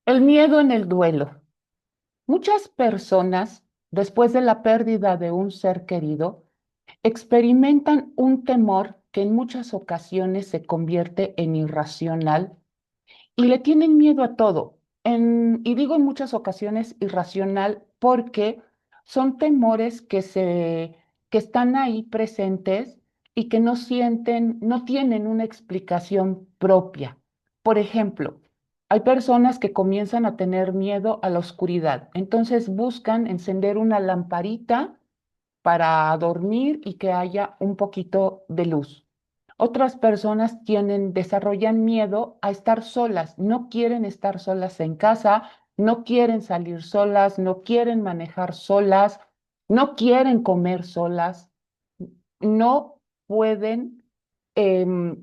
El miedo en el duelo. Muchas personas, después de la pérdida de un ser querido, experimentan un temor que en muchas ocasiones se convierte en irracional y le tienen miedo a todo. Y digo en muchas ocasiones irracional porque son temores que están ahí presentes y que no sienten, no tienen una explicación propia. Por ejemplo, hay personas que comienzan a tener miedo a la oscuridad, entonces buscan encender una lamparita para dormir y que haya un poquito de luz. Otras personas desarrollan miedo a estar solas, no quieren estar solas en casa, no quieren salir solas, no quieren manejar solas, no quieren comer solas, no pueden,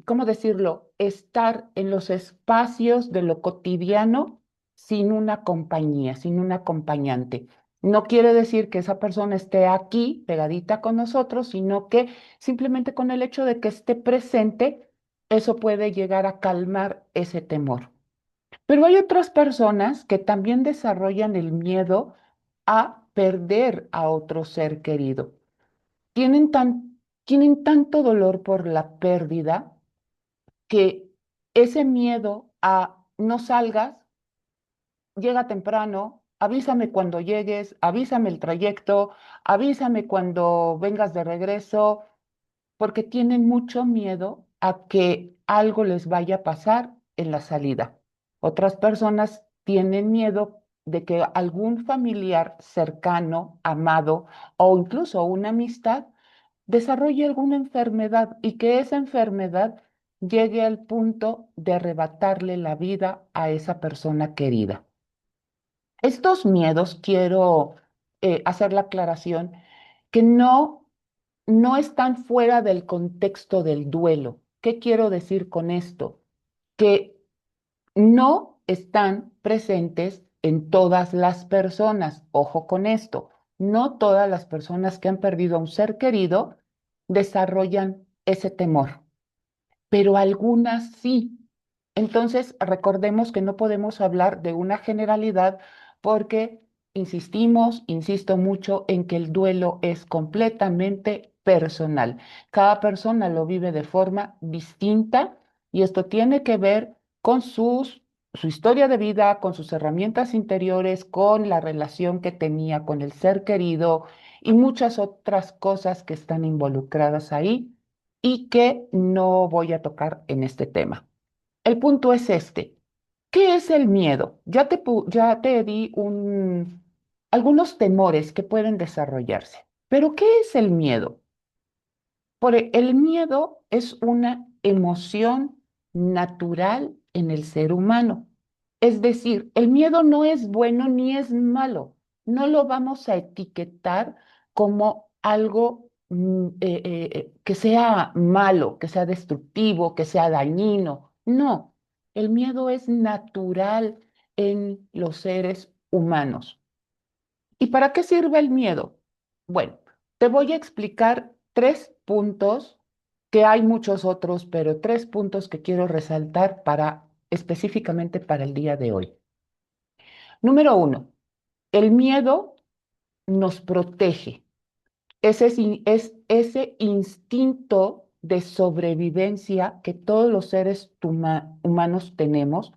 ¿cómo decirlo?, estar en los espacios de lo cotidiano sin una compañía, sin un acompañante. No quiere decir que esa persona esté aquí pegadita con nosotros, sino que simplemente con el hecho de que esté presente, eso puede llegar a calmar ese temor. Pero hay otras personas que también desarrollan el miedo a perder a otro ser querido. Tienen tienen tanto dolor por la pérdida que ese miedo a no salgas, llega temprano, avísame cuando llegues, avísame el trayecto, avísame cuando vengas de regreso, porque tienen mucho miedo a que algo les vaya a pasar en la salida. Otras personas tienen miedo de que algún familiar cercano, amado o incluso una amistad desarrolle alguna enfermedad y que esa enfermedad llegue al punto de arrebatarle la vida a esa persona querida. Estos miedos, quiero hacer la aclaración, que no están fuera del contexto del duelo. ¿Qué quiero decir con esto? Que no están presentes en todas las personas. Ojo con esto. No todas las personas que han perdido a un ser querido desarrollan ese temor, pero algunas sí. Entonces, recordemos que no podemos hablar de una generalidad porque insisto mucho en que el duelo es completamente personal. Cada persona lo vive de forma distinta y esto tiene que ver con su historia de vida, con sus herramientas interiores, con la relación que tenía con el ser querido y muchas otras cosas que están involucradas ahí y que no voy a tocar en este tema. El punto es este. ¿Qué es el miedo? Ya te di algunos temores que pueden desarrollarse. Pero ¿qué es el miedo? El miedo es una emoción natural en el ser humano. Es decir, el miedo no es bueno ni es malo. No lo vamos a etiquetar como algo que sea malo, que sea destructivo, que sea dañino. No, el miedo es natural en los seres humanos. ¿Y para qué sirve el miedo? Bueno, te voy a explicar tres puntos, que hay muchos otros, pero tres puntos que quiero resaltar específicamente para el día de hoy. Número uno, el miedo nos protege. Es ese instinto de sobrevivencia que todos los seres humanos tenemos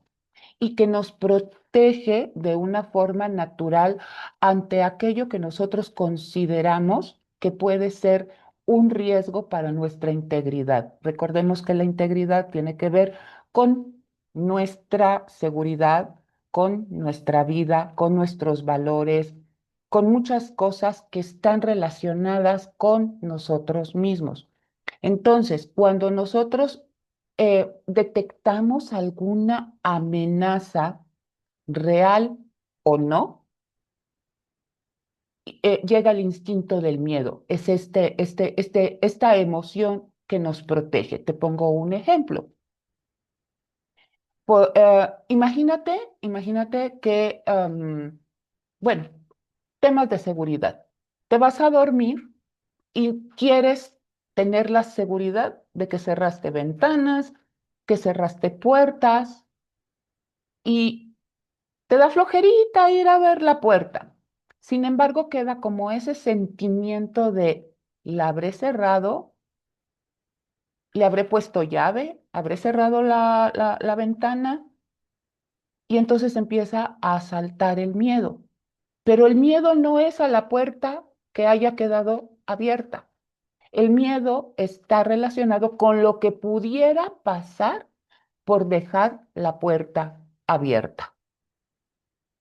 y que nos protege de una forma natural ante aquello que nosotros consideramos que puede ser un riesgo para nuestra integridad. Recordemos que la integridad tiene que ver con nuestra seguridad, con nuestra vida, con nuestros valores, con muchas cosas que están relacionadas con nosotros mismos. Entonces, cuando nosotros detectamos alguna amenaza real o no, llega el instinto del miedo. Es esta emoción que nos protege. Te pongo un ejemplo. Imagínate que, bueno, temas de seguridad. Te vas a dormir y quieres tener la seguridad de que cerraste ventanas, que cerraste puertas y Te da flojerita ir a ver la puerta. Sin embargo, queda como ese sentimiento de la habré cerrado, le habré puesto llave, habré cerrado la ventana y entonces empieza a asaltar el miedo. Pero el miedo no es a la puerta que haya quedado abierta. El miedo está relacionado con lo que pudiera pasar por dejar la puerta abierta.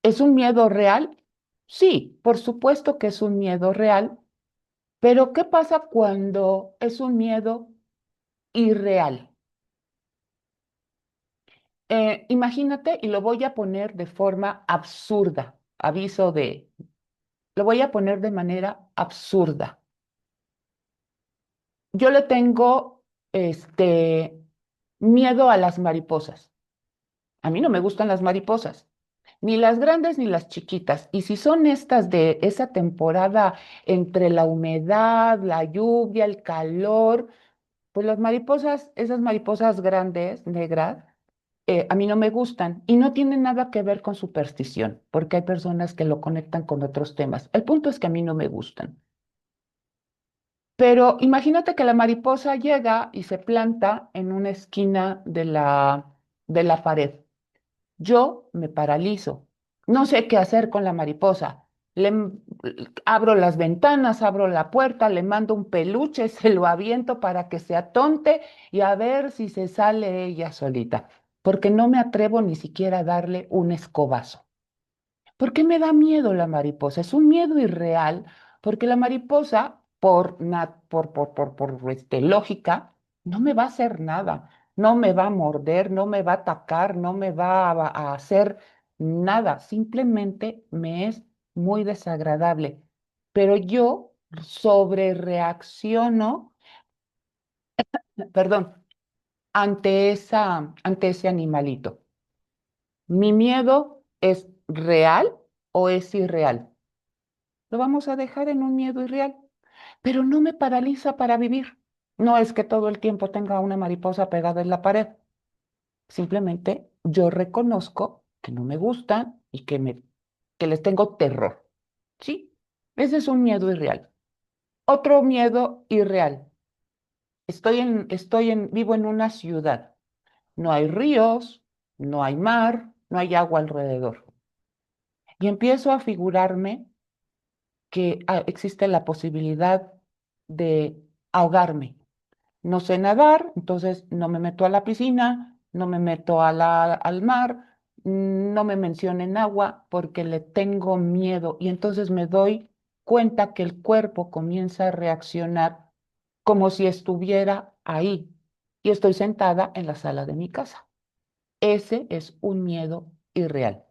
¿Es un miedo real? Sí, por supuesto que es un miedo real, pero ¿qué pasa cuando es un miedo irreal? Imagínate, y lo voy a poner de forma absurda, lo voy a poner de manera absurda. Yo le tengo miedo a las mariposas. A mí no me gustan las mariposas, ni las grandes ni las chiquitas. Y si son estas de esa temporada entre la humedad, la lluvia, el calor, pues las mariposas, esas mariposas grandes, negras, a mí no me gustan y no tienen nada que ver con superstición, porque hay personas que lo conectan con otros temas. El punto es que a mí no me gustan. Pero imagínate que la mariposa llega y se planta en una esquina de la pared. Yo me paralizo. No sé qué hacer con la mariposa. Abro las ventanas, abro la puerta, le mando un peluche, se lo aviento para que se atonte y a ver si se sale ella solita, porque no me atrevo ni siquiera a darle un escobazo. ¿Por qué me da miedo la mariposa? Es un miedo irreal, porque la mariposa, por lógica, no me va a hacer nada, no me va a morder, no me va a atacar, no me va a hacer nada, simplemente me es muy desagradable. Pero yo sobre reacciono, perdón, ante ese animalito. ¿Mi miedo es real o es irreal? Lo vamos a dejar en un miedo irreal, pero no me paraliza para vivir. No es que todo el tiempo tenga una mariposa pegada en la pared. Simplemente yo reconozco que no me gustan y que les tengo terror. ¿Sí? Ese es un miedo irreal. Otro miedo irreal. Vivo en una ciudad. No hay ríos, no hay mar, no hay agua alrededor. Y empiezo a figurarme que existe la posibilidad de ahogarme. No sé nadar, entonces no me meto a la piscina, no me meto al mar, no me mencionen agua porque le tengo miedo y entonces me doy cuenta que el cuerpo comienza a reaccionar como si estuviera ahí y estoy sentada en la sala de mi casa. Ese es un miedo irreal.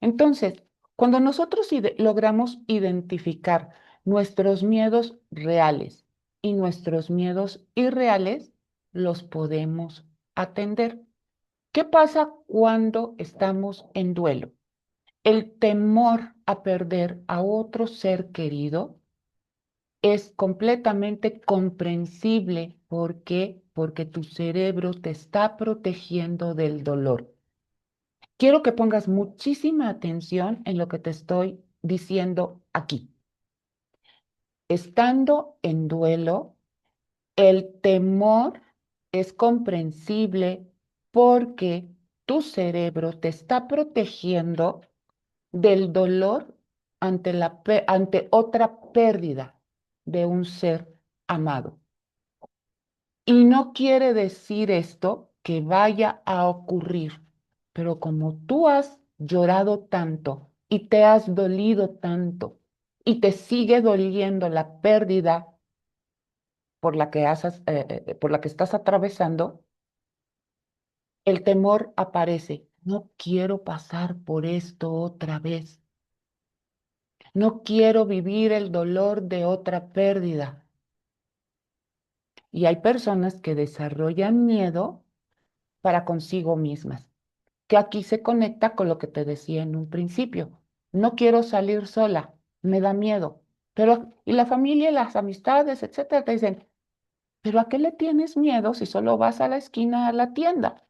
Entonces, cuando nosotros logramos identificar nuestros miedos reales y nuestros miedos irreales, los podemos atender. ¿Qué pasa cuando estamos en duelo? El temor a perder a otro ser querido es completamente comprensible. ¿Por qué? Porque tu cerebro te está protegiendo del dolor. Quiero que pongas muchísima atención en lo que te estoy diciendo aquí. Estando en duelo, el temor es comprensible porque tu cerebro te está protegiendo del dolor ante otra pérdida de un ser amado. Y no quiere decir esto que vaya a ocurrir, pero como tú has llorado tanto y te has dolido tanto y te sigue doliendo la pérdida por la que estás atravesando, el temor aparece. No quiero pasar por esto otra vez. No quiero vivir el dolor de otra pérdida. Y hay personas que desarrollan miedo para consigo mismas, que aquí se conecta con lo que te decía en un principio. No quiero salir sola, me da miedo. Y la familia, y las amistades, etcétera, te dicen, ¿pero a qué le tienes miedo si solo vas a la esquina a la tienda?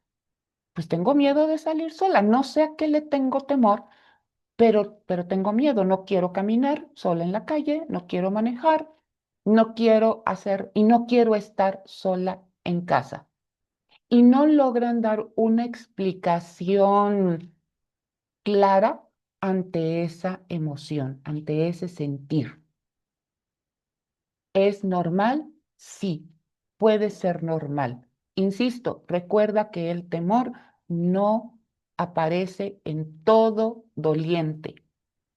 Pues tengo miedo de salir sola, no sé a qué le tengo temor, pero tengo miedo, no quiero caminar sola en la calle, no quiero manejar, no quiero hacer y no quiero estar sola en casa. Y no logran dar una explicación clara ante esa emoción, ante ese sentir. ¿Es normal? Sí, puede ser normal. Insisto, recuerda que el temor no aparece en todo doliente.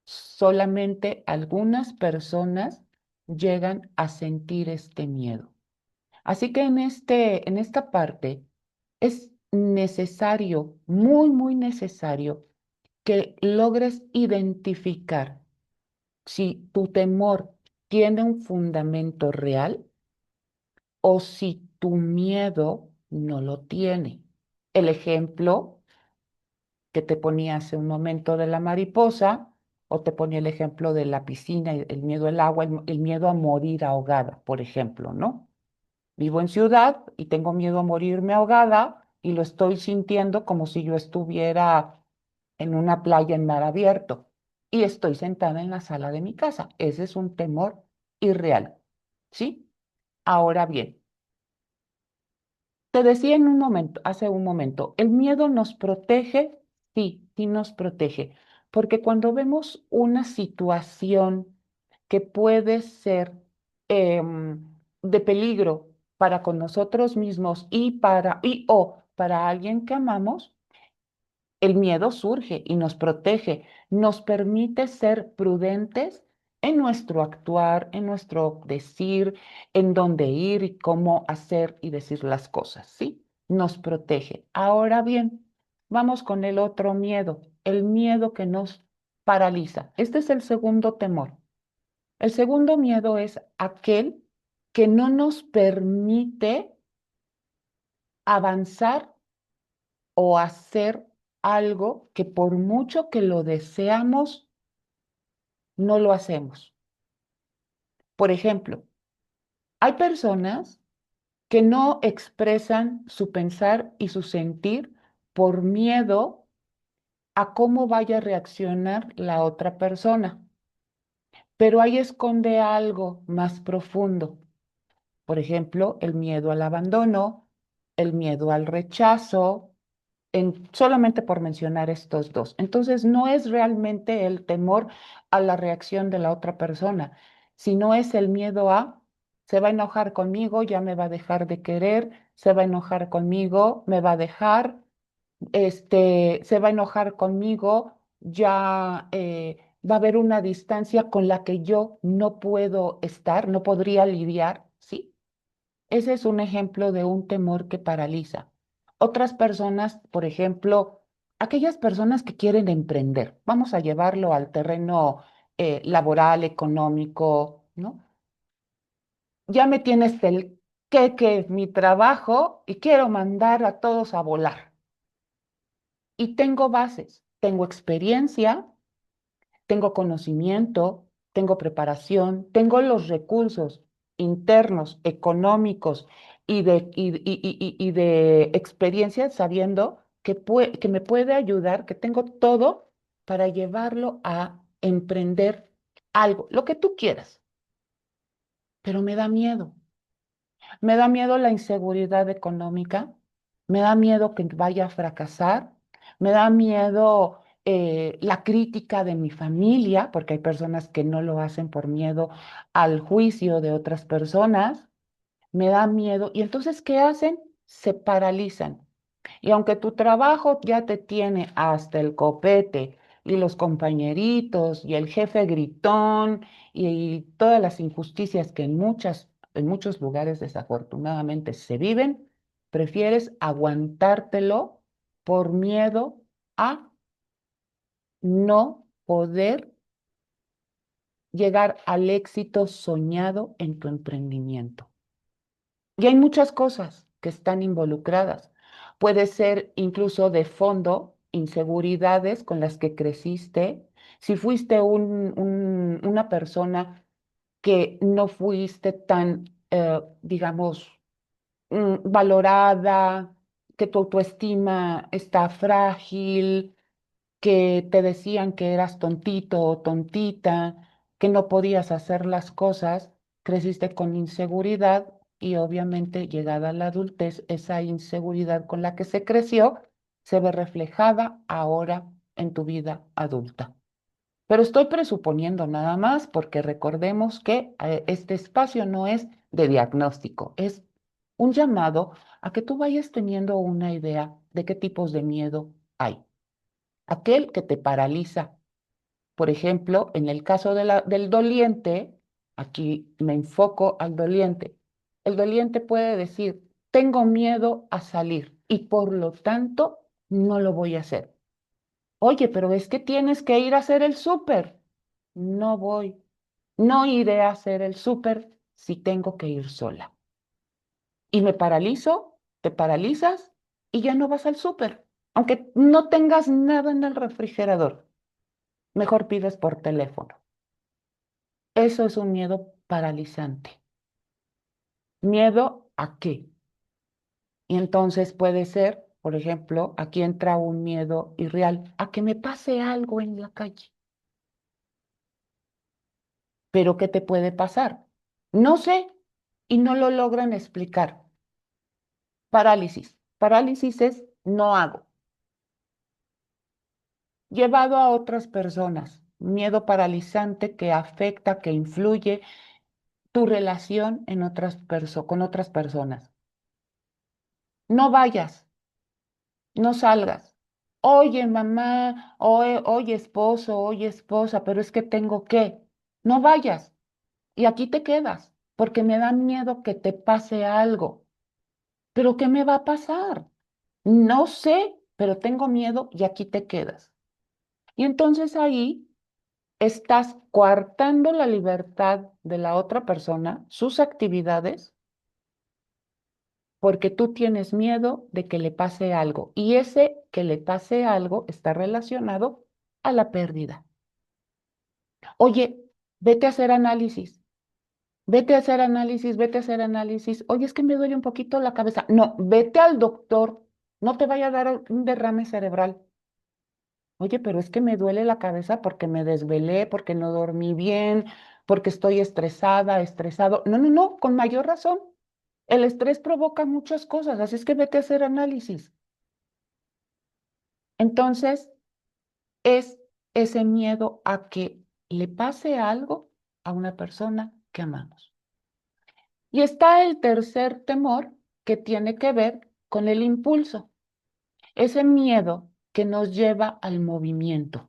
Solamente algunas personas llegan a sentir este miedo. Así que en esta parte es necesario, muy, muy necesario, que logres identificar si tu temor tiene un fundamento real o si tu miedo no lo tiene. El ejemplo que te ponía hace un momento de la mariposa, o te ponía el ejemplo de la piscina, el miedo al agua, el miedo a morir ahogada, por ejemplo, ¿no? Vivo en ciudad y tengo miedo a morirme ahogada y lo estoy sintiendo como si yo estuviera en una playa en mar abierto y estoy sentada en la sala de mi casa. Ese es un temor irreal, ¿sí? Ahora bien, te decía en un momento, hace un momento, ¿el miedo nos protege? Sí, sí nos protege, porque cuando vemos una situación que puede ser de peligro para con nosotros mismos y o para alguien que amamos, el miedo surge y nos protege, nos permite ser prudentes en nuestro actuar, en nuestro decir, en dónde ir y cómo hacer y decir las cosas, ¿sí? Nos protege. Ahora bien, vamos con el otro miedo, el miedo que nos paraliza. Este es el segundo temor. El segundo miedo es aquel que no nos permite avanzar o hacer algo que por mucho que lo deseamos, no lo hacemos. Por ejemplo, hay personas que no expresan su pensar y su sentir por miedo a cómo vaya a reaccionar la otra persona, pero ahí esconde algo más profundo. Por ejemplo, el miedo al abandono, el miedo al rechazo, solamente por mencionar estos dos. Entonces, no es realmente el temor a la reacción de la otra persona, sino es el miedo a, se va a enojar conmigo, ya me va a dejar de querer, se va a enojar conmigo, me va a dejar, se va a enojar conmigo, ya va a haber una distancia con la que yo no puedo estar, no podría lidiar, ¿sí? Ese es un ejemplo de un temor que paraliza. Otras personas, por ejemplo, aquellas personas que quieren emprender, vamos a llevarlo al terreno laboral, económico, ¿no? Ya me tienes el que es mi trabajo y quiero mandar a todos a volar. Y tengo bases, tengo experiencia, tengo conocimiento, tengo preparación, tengo los recursos internos, económicos y de experiencia sabiendo que me puede ayudar, que tengo todo para llevarlo a emprender algo, lo que tú quieras, pero me da miedo. Me da miedo la inseguridad económica, me da miedo que vaya a fracasar, me da miedo la crítica de mi familia, porque hay personas que no lo hacen por miedo al juicio de otras personas, me da miedo. Y entonces, ¿qué hacen? Se paralizan. Y aunque tu trabajo ya te tiene hasta el copete y los compañeritos y el jefe gritón y todas las injusticias que en muchos lugares desafortunadamente se viven, prefieres aguantártelo por miedo a no poder llegar al éxito soñado en tu emprendimiento. Y hay muchas cosas que están involucradas. Puede ser incluso de fondo, inseguridades con las que creciste. Si fuiste una persona que no fuiste tan, digamos, valorada, que tu autoestima está frágil, que te decían que eras tontito o tontita, que no podías hacer las cosas, creciste con inseguridad y obviamente llegada a la adultez, esa inseguridad con la que se creció se ve reflejada ahora en tu vida adulta. Pero estoy presuponiendo nada más porque recordemos que este espacio no es de diagnóstico, es un llamado a que tú vayas teniendo una idea de qué tipos de miedo hay. Aquel que te paraliza. Por ejemplo, en el caso del doliente, aquí me enfoco al doliente. El doliente puede decir, tengo miedo a salir y por lo tanto no lo voy a hacer. Oye, pero es que tienes que ir a hacer el súper. No voy. No iré a hacer el súper si tengo que ir sola. Y me paralizo, te paralizas y ya no vas al súper. Aunque no tengas nada en el refrigerador, mejor pides por teléfono. Eso es un miedo paralizante. ¿Miedo a qué? Y entonces puede ser, por ejemplo, aquí entra un miedo irreal, a que me pase algo en la calle. Pero ¿qué te puede pasar? No sé y no lo logran explicar. Parálisis. Parálisis es no hago. Llevado a otras personas. Miedo paralizante que afecta, que influye tu relación con otras personas. No vayas, no salgas. Oye, mamá, oye, esposo, oye, esposa, pero es que tengo que. No vayas y aquí te quedas, porque me da miedo que te pase algo. ¿Pero qué me va a pasar? No sé, pero tengo miedo y aquí te quedas. Y entonces ahí estás coartando la libertad de la otra persona, sus actividades, porque tú tienes miedo de que le pase algo. Y ese que le pase algo está relacionado a la pérdida. Oye, vete a hacer análisis. Vete a hacer análisis, vete a hacer análisis. Oye, es que me duele un poquito la cabeza. No, vete al doctor. No te vaya a dar un derrame cerebral. Oye, pero es que me duele la cabeza porque me desvelé, porque no dormí bien, porque estoy estresada, estresado. No, no, no, con mayor razón. El estrés provoca muchas cosas, así es que vete a hacer análisis. Entonces, es ese miedo a que le pase algo a una persona que amamos. Y está el tercer temor que tiene que ver con el impulso, ese miedo que nos lleva al movimiento.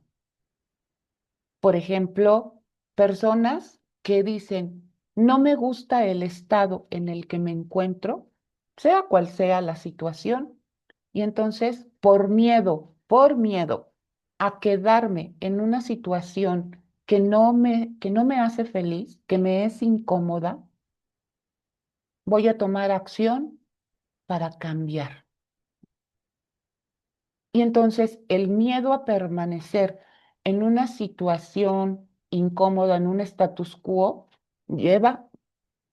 Por ejemplo, personas que dicen, no me gusta el estado en el que me encuentro, sea cual sea la situación, y entonces por miedo a quedarme en una situación que no me hace feliz, que me es incómoda, voy a tomar acción para cambiar. Y entonces el miedo a permanecer en una situación incómoda, en un status quo, lleva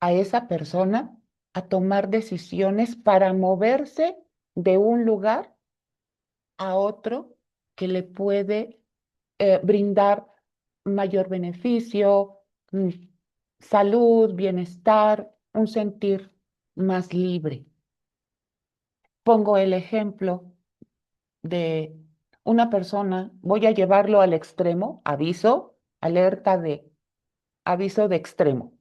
a esa persona a tomar decisiones para moverse de un lugar a otro que le puede brindar mayor beneficio, salud, bienestar, un sentir más libre. Pongo el ejemplo de una persona, voy a llevarlo al extremo, aviso, alerta de aviso de extremo.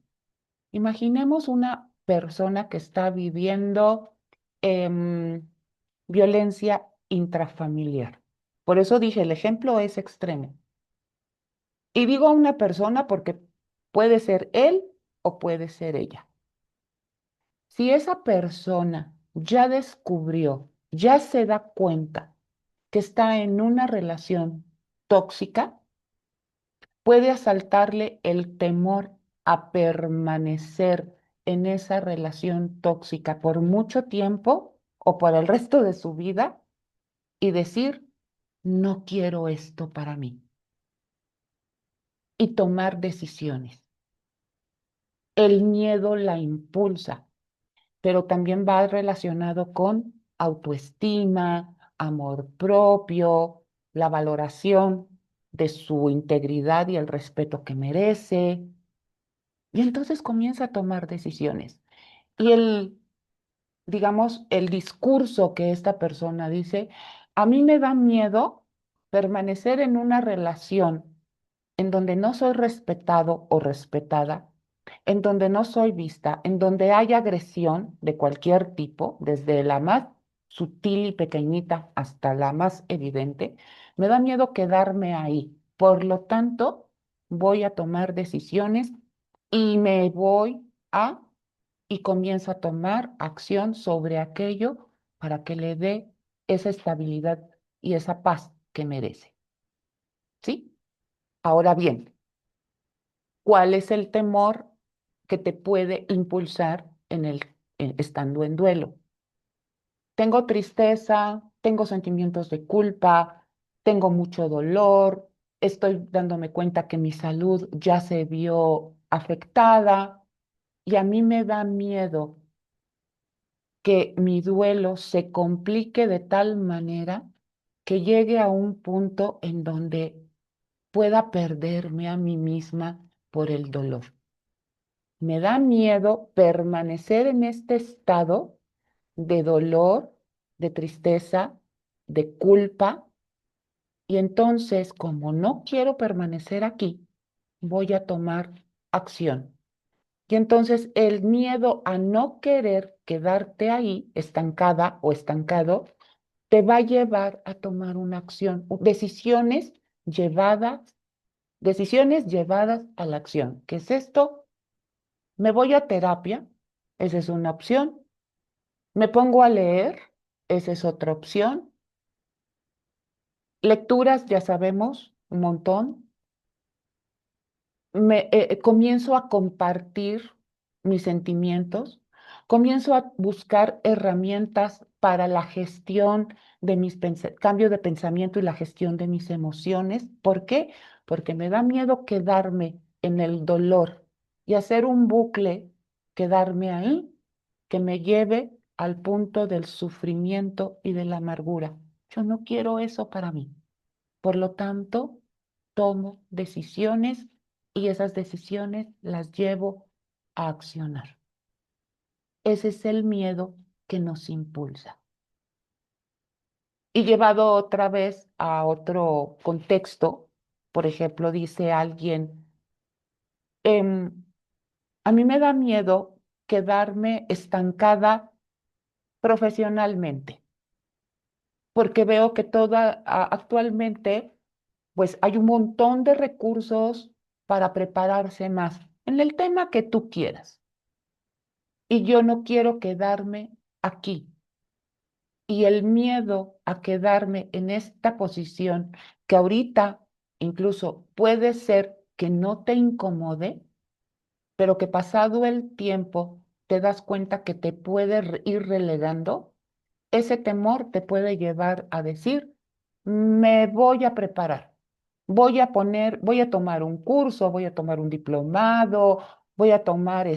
Imaginemos una persona que está viviendo violencia intrafamiliar. Por eso dije, el ejemplo es extremo. Y digo una persona porque puede ser él o puede ser ella. Si esa persona ya descubrió, ya se da cuenta que está en una relación tóxica, puede asaltarle el temor a permanecer en esa relación tóxica por mucho tiempo o por el resto de su vida y decir, no quiero esto para mí y tomar decisiones. El miedo la impulsa, pero también va relacionado con autoestima, amor propio. la valoración de su integridad y el respeto que merece. Y entonces comienza a tomar decisiones. Y digamos, el discurso que esta persona dice, a mí me da miedo permanecer en una relación en donde no soy respetado o respetada, en donde no soy vista, en donde hay agresión de cualquier tipo, desde la más sutil y pequeñita hasta la más evidente, me da miedo quedarme ahí. Por lo tanto, voy a tomar decisiones y me voy a y comienzo a tomar acción sobre aquello para que le dé esa estabilidad y esa paz que merece. ¿Sí? Ahora bien, ¿cuál es el temor que te puede impulsar estando en duelo? Tengo tristeza, tengo sentimientos de culpa, tengo mucho dolor, estoy dándome cuenta que mi salud ya se vio afectada y a mí me da miedo que mi duelo se complique de tal manera que llegue a un punto en donde pueda perderme a mí misma por el dolor. Me da miedo permanecer en este estado de dolor, de tristeza, de culpa, y entonces, como no quiero permanecer aquí, voy a tomar acción. Y entonces el miedo a no querer quedarte ahí, estancada o estancado, te va a llevar a tomar una acción, llevadas, decisiones llevadas a la acción. ¿Qué es esto? Me voy a terapia, esa es una opción. Me pongo a leer, esa es otra opción. Lecturas, ya sabemos, un montón. Comienzo a compartir mis sentimientos, comienzo a buscar herramientas para la gestión de cambio de pensamiento y la gestión de mis emociones. ¿Por qué? Porque me da miedo quedarme en el dolor y hacer un bucle, quedarme ahí, que me lleve al punto del sufrimiento y de la amargura. Yo no quiero eso para mí. Por lo tanto, tomo decisiones y esas decisiones las llevo a accionar. Ese es el miedo que nos impulsa. Y llevado otra vez a otro contexto, por ejemplo, dice alguien, "Em, a mí me da miedo quedarme estancada profesionalmente, porque veo que actualmente pues hay un montón de recursos para prepararse más en el tema que tú quieras. Y yo no quiero quedarme aquí. Y el miedo a quedarme en esta posición, que ahorita incluso puede ser que no te incomode, pero que pasado el tiempo te das cuenta que te puede ir relegando, ese temor te puede llevar a decir, me voy a preparar, voy a tomar un curso, voy a tomar un diplomado, voy a tomar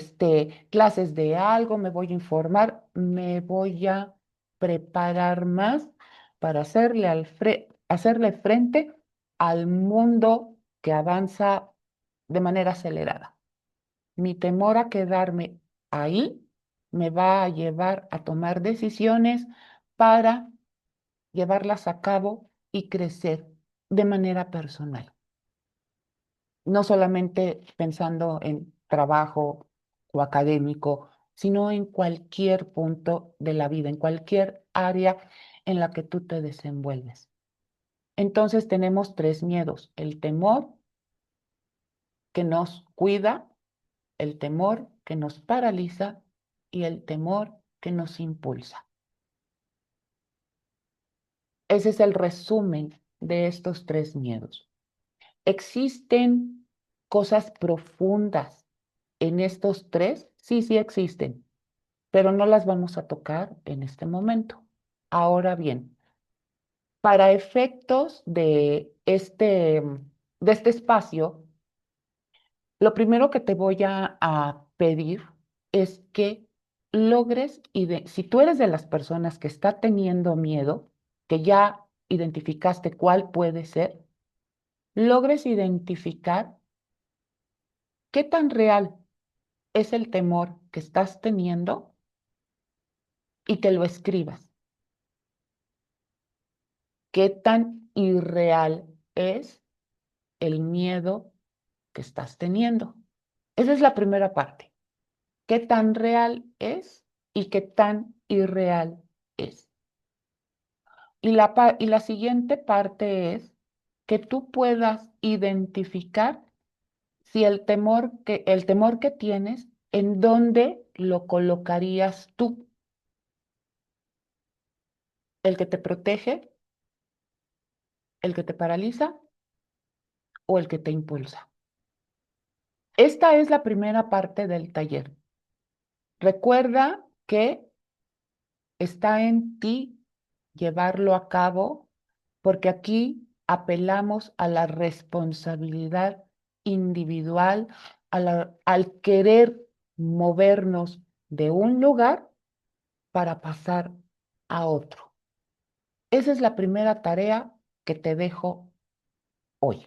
clases de algo, me voy a informar, me voy a preparar más para hacerle frente al mundo que avanza de manera acelerada. Mi temor a quedarme ahí me va a llevar a tomar decisiones para llevarlas a cabo y crecer de manera personal. No solamente pensando en trabajo o académico, sino en cualquier punto de la vida, en cualquier área en la que tú te desenvuelves. Entonces tenemos tres miedos: el temor que nos cuida, el temor que nos paraliza y el temor que nos impulsa. Ese es el resumen de estos tres miedos. ¿Existen cosas profundas en estos tres? Sí, sí existen, pero no las vamos a tocar en este momento. Ahora bien, para efectos de este espacio, lo primero que te voy a pedir es que logres, si tú eres de las personas que está teniendo miedo, que ya identificaste cuál puede ser, logres identificar qué tan real es el temor que estás teniendo y que lo escribas. ¿Qué tan irreal es el miedo que estás teniendo? Esa es la primera parte. ¿Qué tan real es y qué tan irreal es? Y la siguiente parte es que tú puedas identificar si el temor que tienes, ¿en dónde lo colocarías tú? ¿El que te protege, el que te paraliza o el que te impulsa? Esta es la primera parte del taller. Recuerda que está en ti llevarlo a cabo porque aquí apelamos a la responsabilidad individual, al querer movernos de un lugar para pasar a otro. Esa es la primera tarea que te dejo hoy.